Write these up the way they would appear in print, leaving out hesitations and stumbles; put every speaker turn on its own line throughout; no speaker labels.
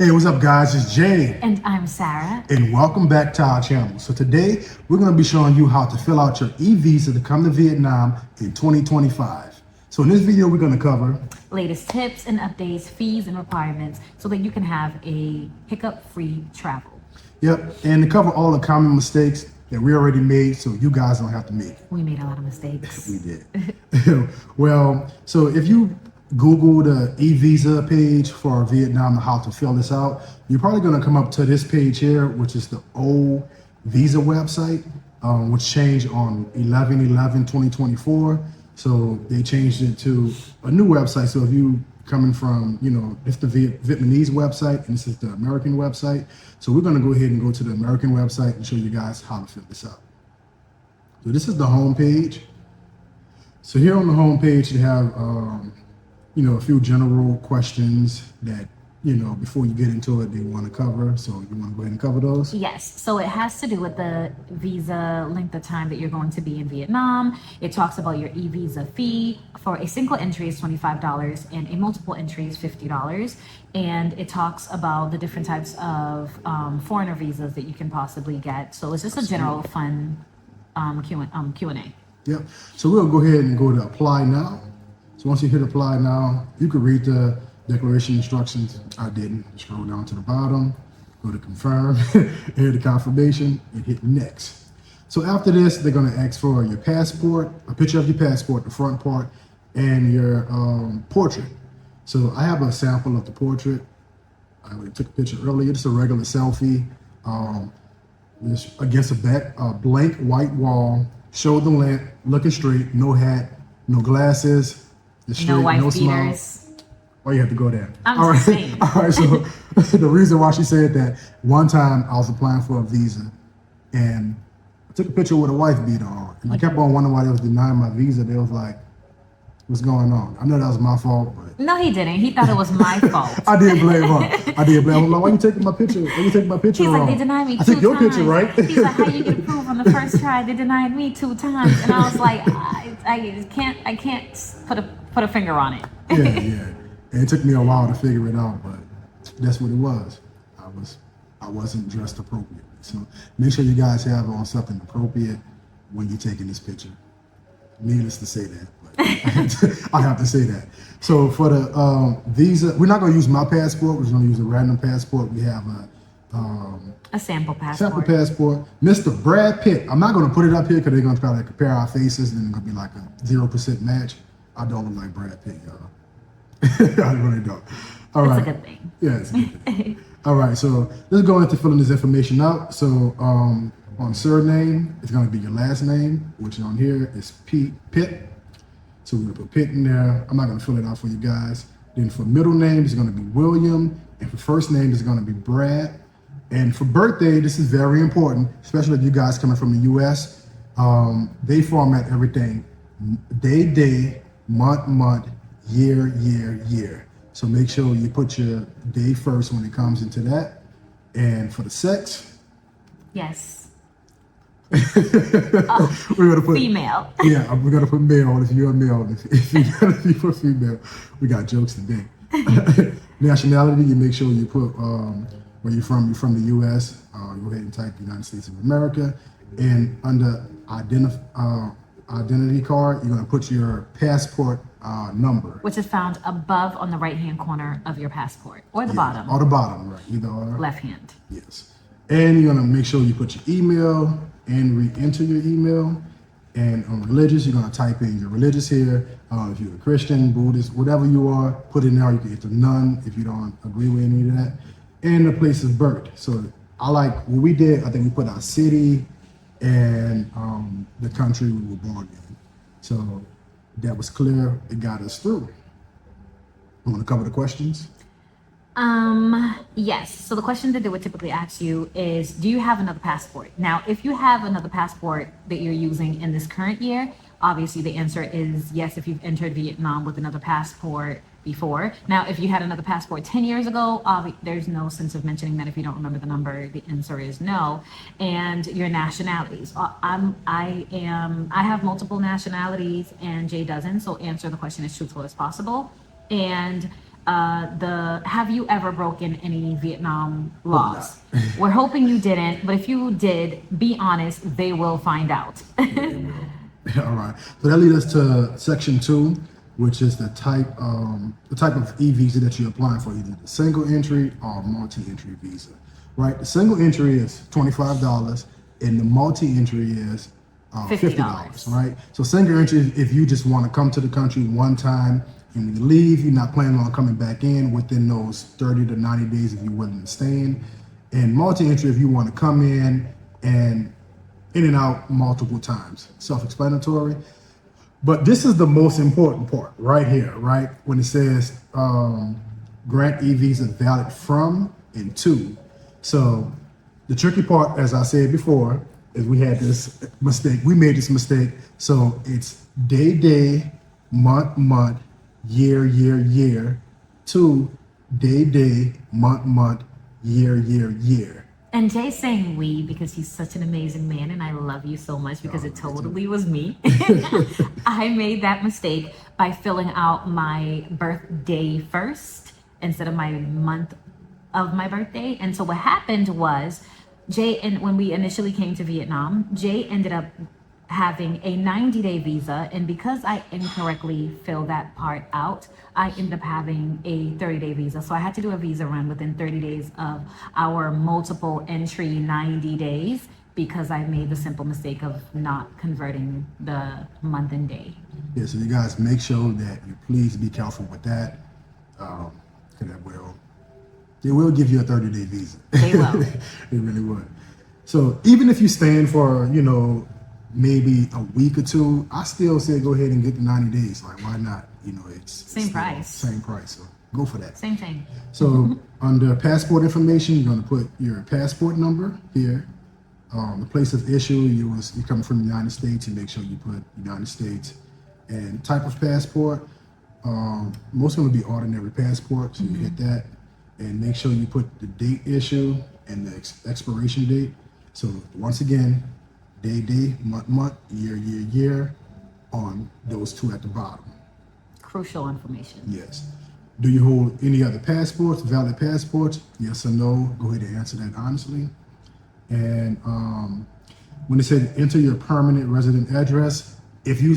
Hey, what's up guys? It's Jay.
And I'm Sarah.
And welcome back to our channel. So today, we're gonna be showing you how to fill out your eVisa to come to Vietnam in 2025. So in this video, we're gonna cover
Latest tips and updates, fees and requirements so that you can have a hiccup-free travel.
Yep, and to cover all the common mistakes that we already made so you guys don't have to make.
We made a lot of mistakes.
We did. Well, so if you Google the eVisa page for Vietnam and how to fill this out, you're probably going to come up to this page here, which is the old Visa website, which changed on 11/11/2024. So they changed it to a new website. So if you coming from, it's the Vietnamese website and this is the American website. So we're going to go ahead and go to the American website and show you guys how to fill this out. So this is the home page. So here on the home page, you have, a few general questions that, before you get into it, they want to cover. So you want to go ahead and cover those?
Yes. So it has to do with the visa length of time that you're going to be in Vietnam. It talks about your eVisa fee. For a single entry is $25 and a multiple entry is $50. And it talks about the different types of foreigner visas that you can possibly get. So it's just a general fun Q&A.
Yep. So we'll go ahead and go to apply now. So once you hit apply now, you can read the declaration instructions. I didn't. Scroll down to the bottom, go to confirm, hit the confirmation, and hit next. So after this, they're going to ask for your passport, a picture of your passport, the front part, and your portrait. So I have a sample of the portrait. I took a picture earlier. It's a regular selfie. It's against a blank white wall, shoulder length, looking straight, no hat, no glasses.
No wife beaters.
Why you have to go there?
I'm just saying.
All right. So the reason why she said that, one time I was applying for a visa, and I took a picture with a wife beater on, and I kept on wondering why they was denying my visa. They was like, "What's going on?" I know that was my fault, but
No, he didn't. He thought it was my fault.
I did blame her. I did blame her. I'm like, "Why you taking my picture? Why you taking my picture?"
He's
wrong?
like, they denied me
I
two
took your
times.
picture, right?
He's like, how you get approved on the first try? They denied me 2 times. And I was like, I can't put a finger on it.
Yeah. And it took me a while to figure it out, but that's what it was. I wasn't dressed appropriately. So make sure you guys have on something appropriate when you're taking this picture. Needless to say that, but I have to say that. So for the visa, we're not going to use my passport. We're going to use a random passport. We have
A sample passport.
sample passport. Mr. Brad Pitt. I'm not going to put it up here because they're going to try to compare our faces and it's going to be like a 0% match. I don't look like Brad Pitt, y'all. I really don't. All right.
It's a good thing.
Yeah, it's a good thing. All right, so let's go into filling this information out. So on surname, it's going to be your last name, which on here is Pitt. So we're going to put Pitt in there. I'm not going to fill it out for you guys. Then for middle name, it's going to be William. And for first name, it's going to be Brad. And for birthday, this is very important, especially if you guys coming from the U.S. They format everything day, month, year. So make sure you put your day first when it comes into that. And for the sex,
Yes.
we're gonna put
Female.
Yeah, we're gonna put male if you're a male. If you put female, we got jokes today. Nationality, you make sure you put where you're from. You're from the U.S. Go ahead and type United States of America. And under identity card, you're gonna put your passport number,
Which is found above on the right-hand corner of your passport. Or the bottom.
Or the bottom, right? Either or.
Left hand.
Yes. And you're gonna make sure you put your email and re-enter your email. And on religious, you're gonna type in your religious here. If you're a Christian, Buddhist, whatever you are, put in there. You can enter none if you don't agree with any of that. And the place of birth. So I like what we did. I think we put our city and the country we were born in. So that was clear. It got us through. You want to cover the questions?
Yes. So the question that they would typically ask you is, do you have another passport? Now, if you have another passport that you're using in this current year, obviously the answer is yes, if you've entered Vietnam with another passport before. Now, if you had another passport 10 years ago, there's no sense of mentioning that if you don't remember the number. The answer is no. And your nationalities. I have multiple nationalities and Jay doesn't, so answer the question as truthful as possible. And the have you ever broken any Vietnam
Hope
laws? We're hoping you didn't, but if you did, be honest, they will find out.
All right. So that leads us to section 2, which is the type of e-visa that you're applying for, either the single entry or multi-entry visa. Right. The single entry is $25, and the multi-entry is $50. Right. So single entry is if you just want to come to the country one time, and when you leave, you're not planning on coming back in within those 30 to 90 days if you're willing to stay in. And multi-entry if you want to come in and out multiple times. Self-explanatory. But this is the most important part right here, right? When it says grant e-visa valid from and to. So the tricky part, as I said before, is we had this mistake. We made this mistake. So it's day, month, year, to day, month, year.
And Jay's saying we because he's such an amazing man and I love you so much because it totally was me. I made that mistake by filling out my birthday first instead of my month of my birthday. And so what happened was Jay, and when we initially came to Vietnam, Jay ended up having a 90-day visa, and because I incorrectly filled that part out, I ended up having a 30-day visa. So I had to do a visa run within 30 days of our multiple entry 90 days because I made the simple mistake of not converting the month and day.
Yeah, so you guys make sure that you please be careful with that. They will give you a 30-day visa.
They will.
They really would. So even if you stand for, maybe a week or two, I still say go ahead and get the 90 days. Like, why not? It's
Same price.
Same price. So go for that.
Same thing.
So under passport information, you're going to put your passport number here. The place of issue, you're coming from the United States, and make sure you put United States. And type of passport, most of them will be ordinary passport, so you hit that. And make sure you put the date issue and the expiration date. So once again, day, month, year on those two at the bottom.
Crucial information.
Yes. Do you hold any other passports, valid passports? Yes or no? Go ahead and answer that honestly. And when it said enter your permanent resident address, if you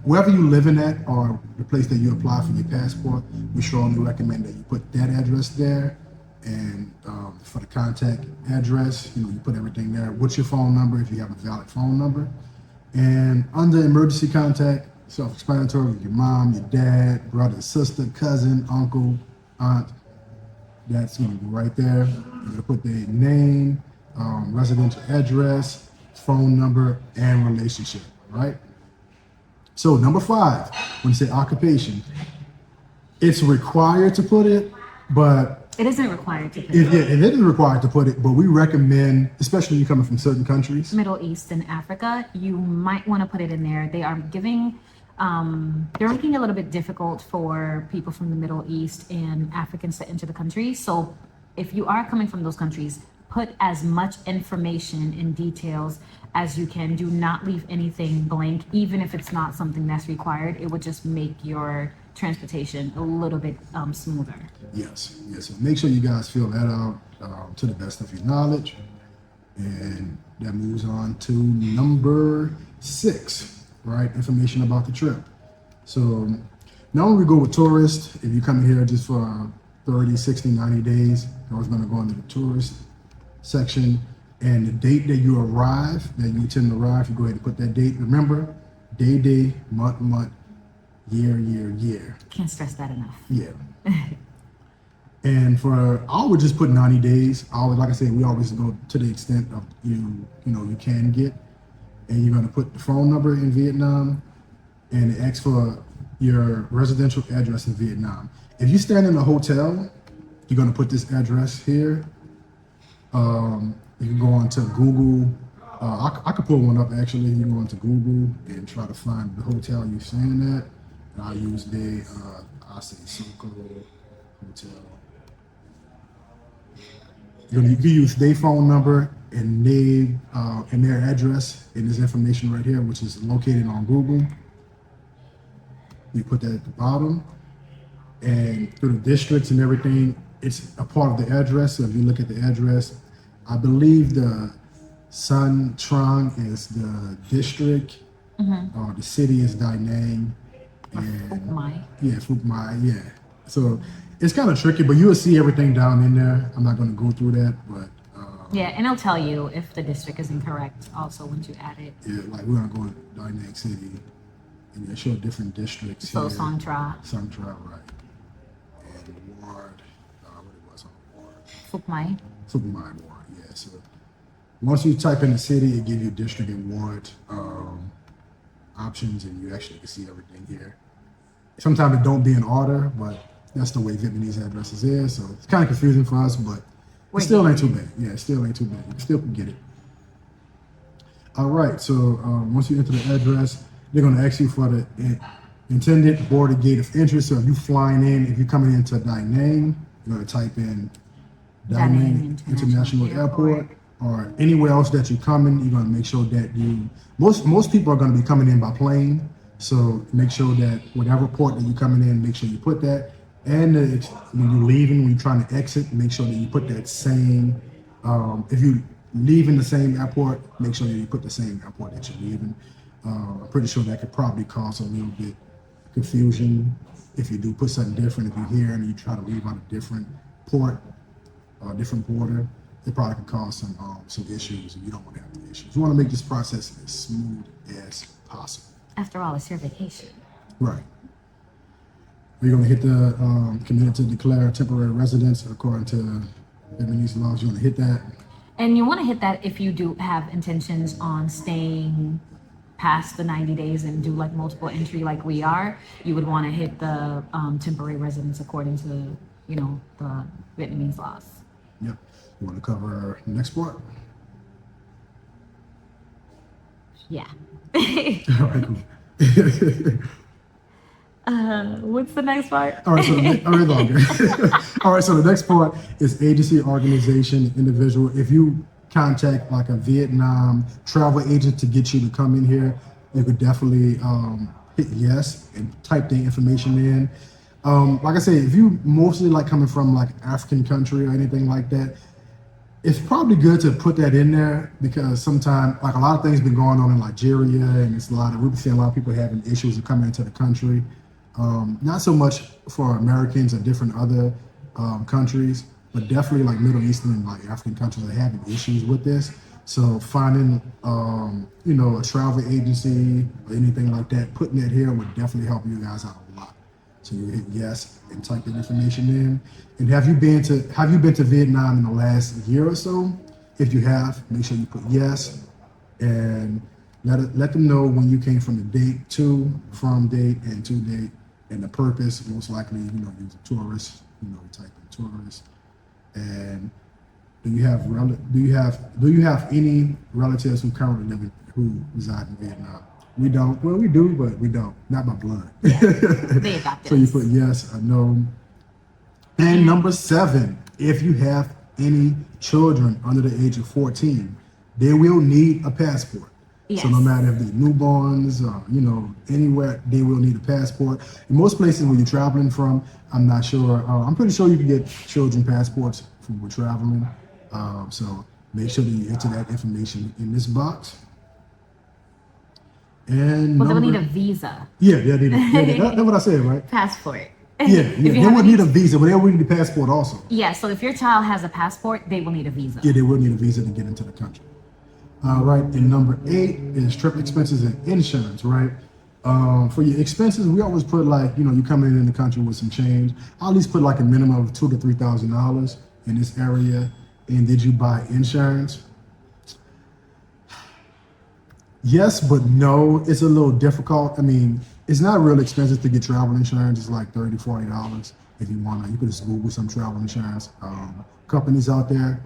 wherever you living at or the place that you apply for your passport, we strongly recommend that you put that address there. And for the contact address, you put everything there. What's your phone number if you have a valid phone number? And under emergency contact, self-explanatory, your mom, your dad, brother, sister, cousin, uncle, aunt. That's going to go right there. You're going to put their name, residential address, phone number, and relationship, right? So number 5, when you say occupation, it's required to put it, but
it isn't required to put
it is required to put it, but we recommend, especially you coming from certain countries.
Middle East and Africa, you might want to put it in there. They are giving, they're making it a little bit difficult for people from the Middle East and Africans to enter the country. So if you are coming from those countries, put as much information and details as you can. Do not leave anything blank, even if it's not something that's required. It would just make your transportation a little bit smoother.
Yes. So make sure you guys fill that out to the best of your knowledge. And that moves on to number 6, right? Information about the trip. So now when we go with tourists, if you come here just for 30, 60, 90 days, you're always going to go into the tourist section. And the date that you arrive, that you intend to arrive, you go ahead and put that date. Remember, day, month, year.
Can't stress that enough.
Yeah. And I would just put 90 days. Like I said, we always go to the extent of you can get. And you're going to put the phone number in Vietnam and it asks for your residential address in Vietnam. If you stand in a hotel, you're going to put this address here. You can go onto Google. I could pull one up actually. You can go onto Google and try to find the hotel you're staying at. And I'll use I'll say Circle Hotel. You can use their phone number and their address and this information right here, which is located on Google. You put that at the bottom. and through the districts and everything, it's a part of the address. So if you look at the address, I believe the Sun Trong is the district, the city is Da Nang, and
My.
yeah, Phuc Mai, yeah. So it's kind of tricky, but you'll see everything down in there. I'm not going to go through that, but
Yeah, and it'll tell you if the district is incorrect also once you add it.
yeah, like we're going to go to Da Nang City, and they show different districts
So
here.
Santra,
Santra, right. And Ward, what it was on Ward.
Phuc Mai.
Phuc Mai Ward, yeah. So once you type in the city, it gives you district and ward options, and you actually can see everything here. Sometimes it don't be in order, but that's the way Vietnamese addresses is. So it's kind of confusing for us, but it still ain't too bad. Yeah, it still ain't too bad. You still can get it. All right. So once you enter the address, they're going to ask you for the intended border gate of entry. So if you're flying in, if you're coming into Da Nang, you're going to type in Da Nang International Airport, or anywhere else that you're coming. You're going to make sure that most people are going to be coming in by plane. So make sure that whatever port that you're coming in, make sure you put that. And when you're leaving, when you're trying to exit, make sure that you put that same. If you leaving the same airport, make sure that you put the same airport that you're leaving. I'm pretty sure that could probably cause a little bit confusion if you do put something different. If you're here and you try to leave on a different port or a different border, it probably could cause some issues, and you don't want to have the issues. You want to make this process as smooth as possible.
After all, it's your vacation.
Right. You're going to hit the committed to declare temporary residence according to Vietnamese laws. You want to hit that.
And you want to hit that if you do have intentions on staying past the 90 days and do like multiple entry like we are. You would want to hit the temporary residence according to, the Vietnamese laws.
Yep. You want to cover the next part?
Yeah.
All right, cool.
What's the next part?
All right, so all right, so the next part is agency, organization, individual. If you contact like a Vietnam travel agent to get you to come in here, you could definitely hit yes and type the information in. Like I say, if you mostly like coming from like African country or anything like that, it's probably good to put that in there, because sometimes like a lot of things been going on in Nigeria, and we've been seeing a lot of people having issues of coming into the country. Not so much for Americans or different other countries, but definitely like Middle Eastern and like African countries are having issues with this. So finding, a travel agency or anything like that, putting it here would definitely help you guys out a lot. So you hit yes and type that information in. And have you been to Vietnam in the last year or so? If you have, make sure you put yes, and let them know when you came from the date, from date, and to date, and the purpose. Most likely, you're a tourist. Type in tourist. And do you have any relatives who currently who reside in Vietnam? We don't. Well, we do, but we don't. Not by blood.
They adopted
So you
us.
put yes or no. And number 7, if you have any children under the age of 14, they will need a passport.
Yes.
So no matter if they're newborns or, anywhere, they will need a passport. In most places where you're traveling from, I'm not sure. I'm pretty sure you can get children passports from where traveling. So make sure that you enter that information in this box. And
Well, they'll need a visa.
Yeah, they need that's what I said, right?
Passport.
Yeah, they would need a visa, but they will need a passport also.
Yeah, so if your child has a passport, they will need a visa.
Yeah, they will need a visa to get into the country. All right, and number 8 is trip expenses and insurance, right? For your expenses, we always put like, you coming in the country with some change. I at least put like a minimum of $2,000 to $3,000 in this area. And did you buy insurance? Yes, but no. It's a little difficult. I mean, it's not real expensive to get travel insurance. It's like $30, $40 if you want to. You could just Google some travel insurance companies out there.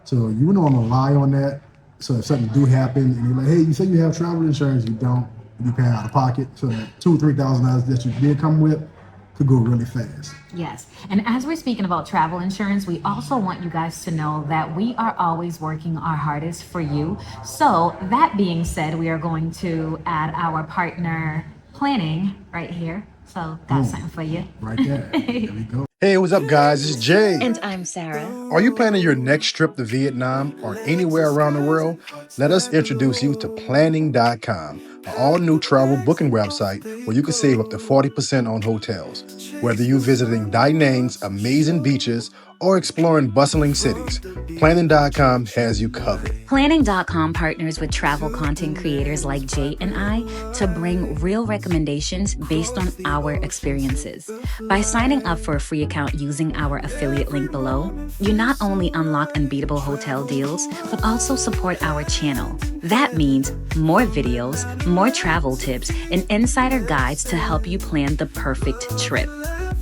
So you wouldn't want to rely on that. So if something do happen and you're like, hey, you say you have travel insurance, you don't, you pay out of pocket. So that $2,000 or $3,000 that you did come with could go really fast.
Yes. And as we're speaking about travel insurance, we also want you guys to know that we are always working our hardest for you. So that being said, we are going to add our partner planning right here. So got something for you.
Right there. There we go. Hey, what's up, guys? It's Jay.
And I'm Sarah.
Are you planning your next trip to Vietnam or anywhere around the world? Let us introduce you to planning.com, an all-new travel booking website where you can save up to 40% on hotels. Whether you're visiting Da Nang's amazing beaches or exploring bustling cities, planning.com has you covered.
Planning.com partners with travel content creators like Jay and I to bring real recommendations based on our experiences. By signing up for a free account using our affiliate link below, you not only unlock unbeatable hotel deals, but also support our channel. That means more videos, more travel tips, and insider guides to help you plan the perfect trip.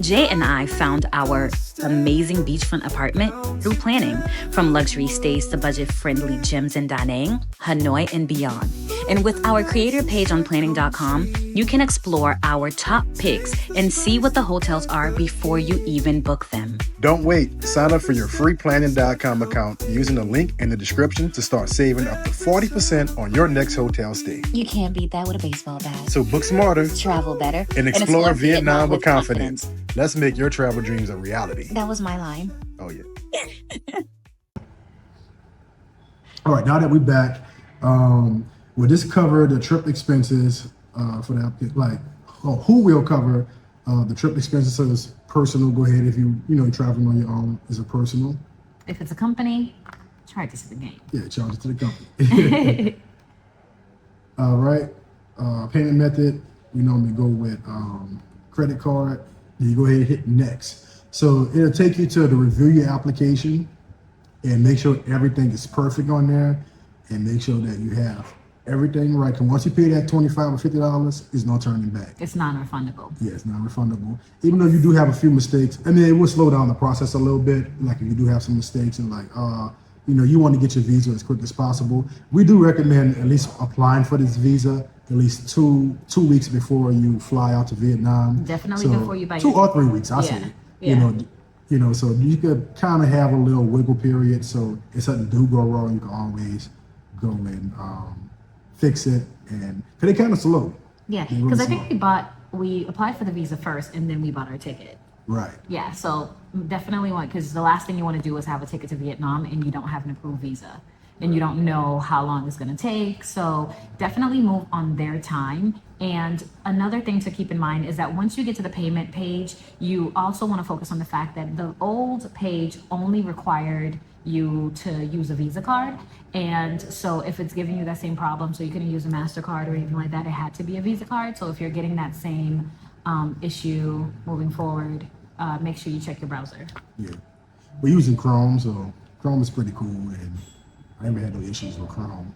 Jay and I found our amazing beachfront apartment through planning, from luxury stays to budget-friendly gyms in Da Nang, Hanoi, and beyond. And with our creator page on planning.com, you can explore our top picks and see what the hotels are before you even book them.
Don't wait. Sign up for your free planning.com account using the link in the description to start saving up to 40% on your next hotel stay.
You can't beat that with a baseball bat.
So book smarter,
Travel better,
and explore Vietnam with confidence. Let's make your travel dreams a reality.
That was my line.
Oh, yeah. All right, now that we're back, we'll just cover the trip expenses for that. Who will cover the trip expenses? So it's personal. Go ahead if you're traveling on your own. Is it personal?
If it's a company, charge it to the game.
Yeah, charge it to the company. All right. Payment method, we normally go with credit card. Then you go ahead and hit next. So it'll take you to the review your application and make sure everything is perfect on there and make sure that you have everything right. Because once you pay that $25 or $50, there's no turning back.
It's non-refundable.
Yeah, it's non-refundable. Even though you do have a few mistakes, I mean, it will slow down the process a little bit. Like if you do have some mistakes and you want to get your visa as quick as possible. We do recommend at least applying for this visa at least two weeks before you fly out to Vietnam.
Definitely before you buy
2 or 3 weeks, I say.
Yeah.
So you could kind of have a little wiggle period. So if something do go wrong, you can always go and fix it. And because they kind of slow.
Yeah,
They're
because
really
I think we applied for the visa first and then we bought our ticket.
Right.
Yeah, so definitely because the last thing you want to do is have a ticket to Vietnam and you don't have an approved visa and you don't know how long it's going to take. So definitely move on their time. And another thing to keep in mind is that once you get to the payment page, you also want to focus on the fact that the old page only required you to use a Visa card. And so if it's giving you that same problem, so you couldn't use a MasterCard or anything like that, it had to be a Visa card. So if you're getting that same issue moving forward, make sure you check your browser.
Yeah. We're using Chrome, so Chrome is pretty cool, and I haven't had no issues with Chrome.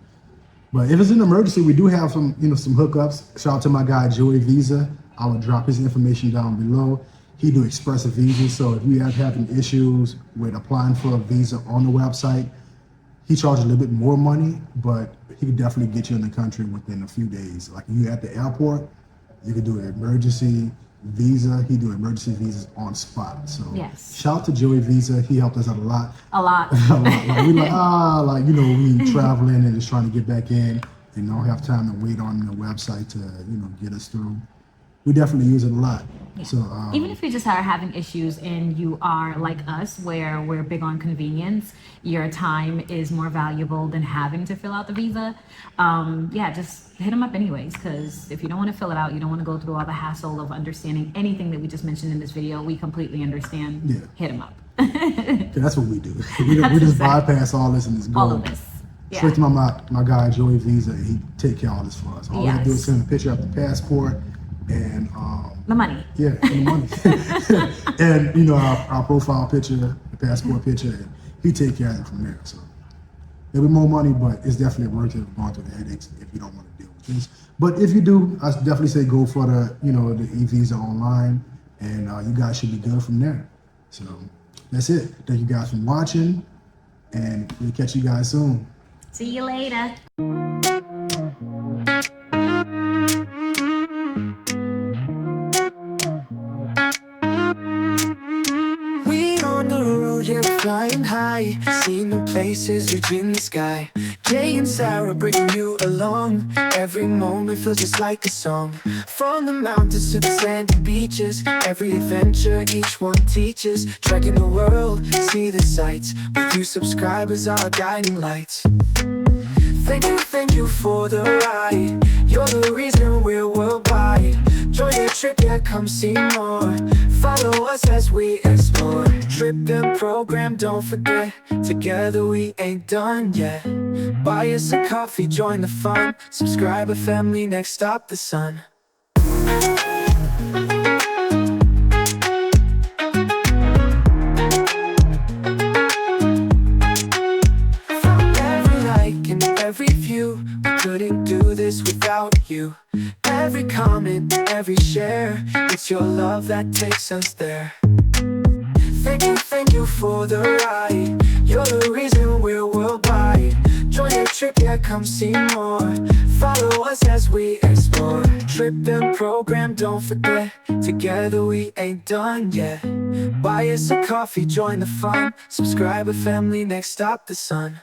But if it's an emergency, we do have some hookups. Shout out to my guy, Joey Visa. I will drop his information down below. He do expressive visas, so if you are having issues with applying for a visa on the website, he charges a little bit more money, but he can definitely get you in the country within a few days. Like if you're at the airport, you can do an emergency visa. He do emergency visas on spot. So
yes.
Shout out to Joey Visa. He helped us out a lot.
A lot.
Like we traveling and just trying to get back in and don't have time to wait on the website to, get us through. We definitely use it a lot.
Yeah.
So
even if you just are having issues and you are like us, where we're big on convenience, your time is more valuable than having to fill out the visa. Just hit them up anyways, because if you don't want to fill it out, you don't want to go through all the hassle of understanding anything that we just mentioned in this video. We completely understand.
Yeah.
Hit them up.
That's what we do. We just bypass all this and just go
all of this. Yeah.
Straight to my guy Joey Visa, and he take care of all this for us. All we have to do is send a picture of the passport and
the money.
Yeah, and the money. And our profile picture, the passport picture, and he take care of it from there. So there'll be more money, but it's definitely worth it going through the headaches if you don't want to deal with this. But if you do, I definitely say go for the the eVisa online, and you guys should be good from there. So that's it. Thank you guys for watching, and we'll catch you guys soon.
See you later.
We on the road, yeah, flying high. see new places, reaching the sky. Jay and Sarah bringing you along. Every moment feels just like a song. From the mountains to the sandy beaches, every adventure each one teaches. Trekking the world, see the sights. With you subscribers are guiding lights. Thank you for the ride. You're the reason we're worldwide. Join the trip, yeah, come see more. Follow us as we explore. Trip and program, don't forget. Together we ain't done yet. Buy us a coffee, join the fun. Subscriber family, next stop the sun. Every view, we couldn't do this without you. Every comment, every share, it's your love that takes us there. Thank you for the ride. You're the reason we're worldwide. Join the trip, yeah, come see more. Follow us as we explore. Trip and program, don't forget. Together we ain't done yet. Buy us a coffee, join the fun. Subscriber family, next stop the sun.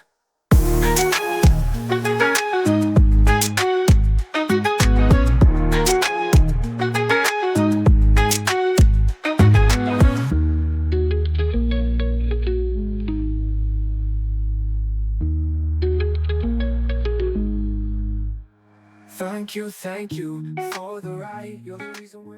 Thank you for the ride. You're the reason we're